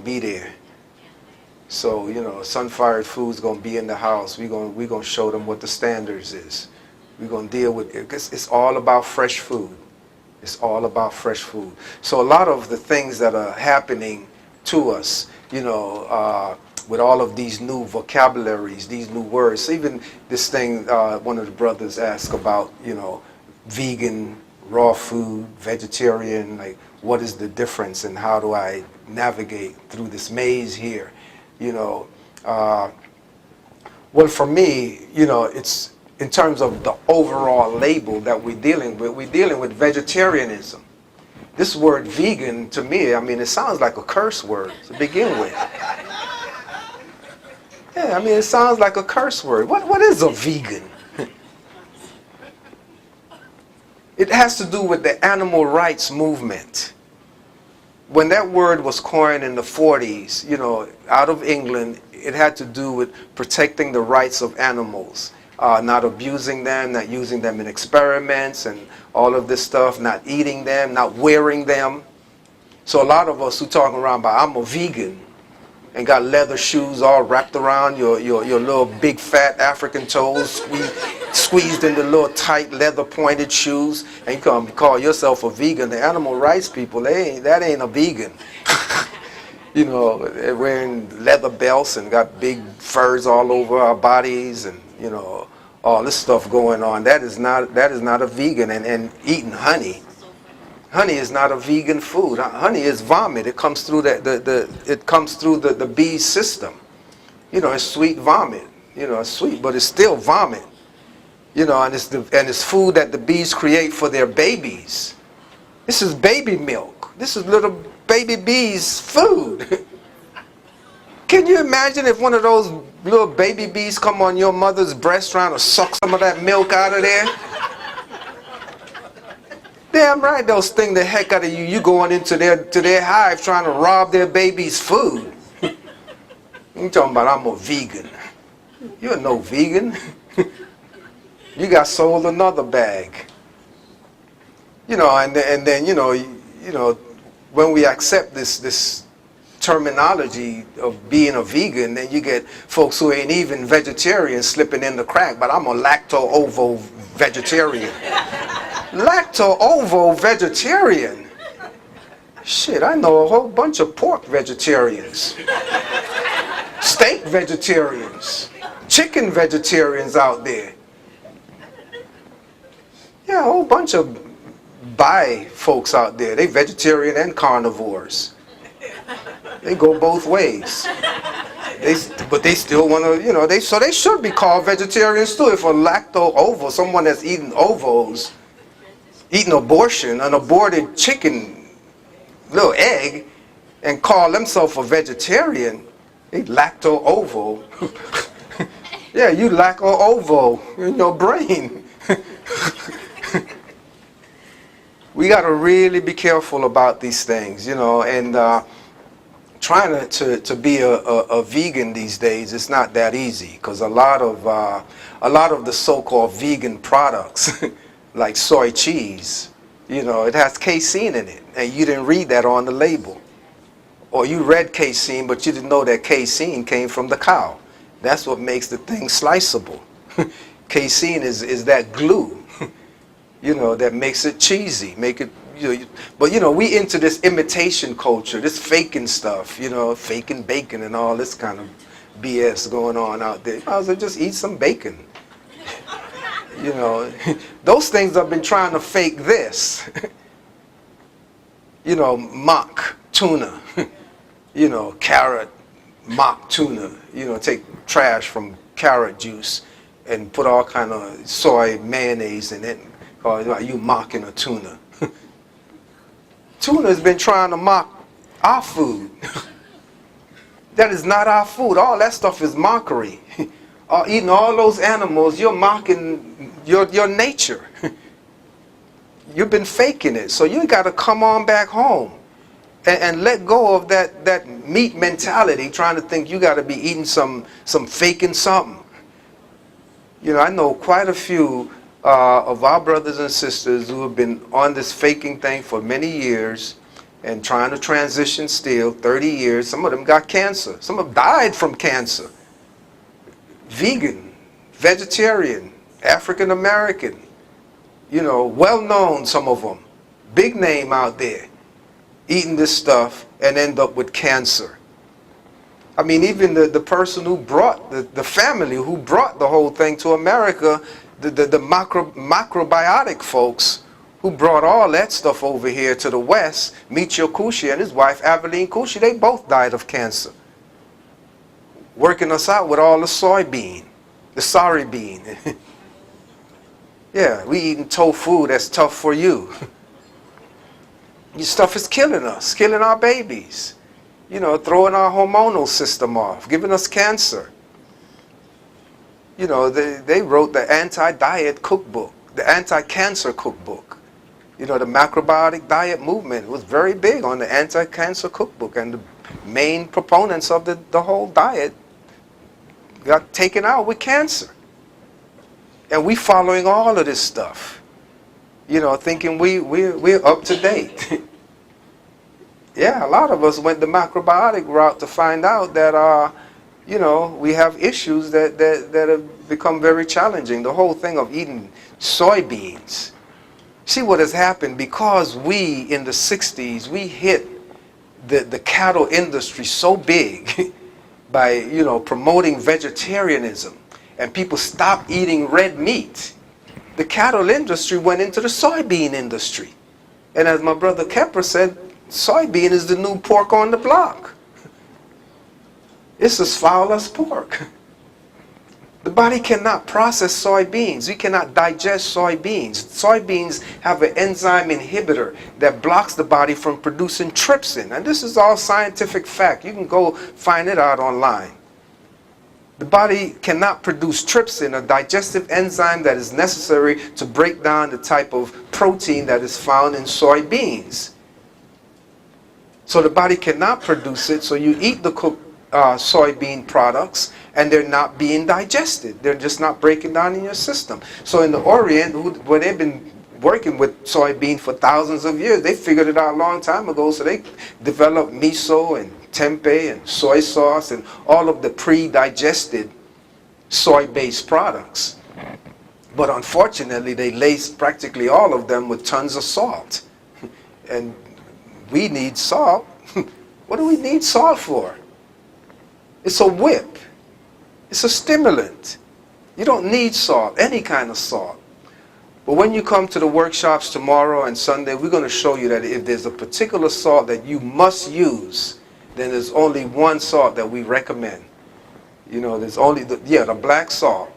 be there. So, you know, sun-fired food's going to be in the house. We're going to show them what the standards is. We're going to deal with it. It's all about fresh food. It's all about fresh food. So a lot of the things that are happening to us, you know, with all of these new vocabularies, these new words, even this thing one of the brothers asked about, you know, vegan, raw food, vegetarian, like what is the difference and how do I navigate through this maze here? You know, well, for me, you know, it's in terms of the overall label that we're dealing with vegetarianism. This word vegan, to me, I mean, it sounds like a curse word to begin with. Yeah, I mean, it sounds like a curse word. What is a vegan? It has to do with the animal rights movement. When that word was coined in the 40s, you know, out of England, it had to do with protecting the rights of animals, not abusing them, not using them in experiments and all of this stuff, not eating them, not wearing them. So a lot of us who talking around about, I'm a vegan, and got leather shoes all wrapped around your little big fat African toes, squeezed into little tight leather pointed shoes, and you come call yourself a vegan. The animal rights people, that ain't a vegan. You know, they're wearing leather belts and got big furs all over our bodies, and you know, all this stuff going on. That is not a vegan. And eating honey. Honey is not a vegan food. Honey is vomit. It comes through the bee's system. You know, it's sweet vomit. You know, it's sweet, but it's still vomit. You know, and it's food that the bees create for their babies. This is baby milk. This is little baby bees' food. Can you imagine if one of those little baby bees come on your mother's breast trying to suck some of that milk out of there? Damn right they'll sting the heck out of you. You going into their hive trying to rob their baby's food. You talking about I'm a vegan. You're no vegan. You got sold another bag. You know, and then you know, when we accept this terminology of being a vegan, then you get folks who ain't even vegetarians slipping in the crack, but I'm a lacto-ovo vegetarian. Lacto-ovo vegetarian? Shit, I know a whole bunch of pork vegetarians. Steak vegetarians. Chicken vegetarians out there. Yeah, a whole bunch of bi folks out there. They vegetarian and carnivores. They go both ways. But they still want to, you know, so they should be called vegetarians too. If a lacto-ovo, someone that's eating ovos, eating an aborted chicken, little egg, and call themselves a vegetarian, they lacto-ovo. Yeah, you lacto-ovo in your brain. We got to really be careful about these things, you know, and trying to be a vegan these days, it's not that easy, because a lot of the so-called vegan products, like soy cheese, you know, it has casein in it, and you didn't read that on the label. Or you read casein, but you didn't know that casein came from the cow. That's what makes the thing sliceable. Casein is that glue, you know, that makes it cheesy, make it, you know, but you know, we into this imitation culture, this faking stuff, you know, faking bacon and all this kind of BS going on out there. I was like, just eat some bacon. You know, those things have been trying to fake this. You know, mock tuna. You know, carrot, mock tuna. You know, take trash from carrot juice and put all kind of soy mayonnaise in it. Or you mocking a tuna. Tuna has been trying to mock our food. That is not our food. All that stuff is mockery. Eating all those animals, you're mocking your nature. You've been faking it. So you got to come on back home and let go of that meat mentality, trying to think you got to be eating some faking something. You know, I know quite a few of our brothers and sisters who have been on this faking thing for many years, and trying to transition still, 30 years. Some of them got cancer. Some of them died from cancer. Vegan, vegetarian, African American, well known, some of them. Big name out there, eating this stuff and end up with cancer. I mean, even the person who brought, the family who brought the whole thing to America, the macrobiotic folks who brought all that stuff over here to the West, Michio Kushi and his wife, Aveline Kushi, they both died of cancer. Working us out with all the soybean, the sorry bean. Yeah, we eating tofu that's tough for you. Your stuff is killing us, killing our babies. Throwing our hormonal system off, giving us cancer. They wrote the anti-diet cookbook, the anti-cancer cookbook. The macrobiotic diet movement was very big on the anti-cancer cookbook, and the main proponents of the whole diet got taken out with cancer. And we following all of this stuff, thinking we're up to date. Yeah, a lot of us went the macrobiotic route to find out that, we have issues that have become very challenging. The whole thing of eating soybeans. See what has happened, because we, in the 60s, we hit the cattle industry so big by, promoting vegetarianism, and people stopped eating red meat. The cattle industry went into the soybean industry. And as my brother Kepper said, soybean is the new pork on the block. It's as foul as pork. The body cannot process soybeans. We cannot digest soybeans. Soybeans have an enzyme inhibitor that blocks the body from producing trypsin. And this is all scientific fact. You can go find it out online. The body cannot produce trypsin, a digestive enzyme that is necessary to break down the type of protein that is found in soybeans. So the body cannot produce it, so you eat the cooked soybean products, and they're not being digested. They're just not breaking down in your system. So in the Orient, where they've been working with soybean for thousands of years, they figured it out a long time ago, so they developed miso and tempeh and soy sauce and all of the pre-digested soy-based products. But unfortunately, they laced practically all of them with tons of salt. And we need salt. What do we need salt for? It's a whip. It's a stimulant. You don't need salt, any kind of salt. But when you come to the workshops tomorrow and Sunday, we're going to show you that if there's a particular salt that you must use, then there's only one salt that we recommend. There's only the black salt.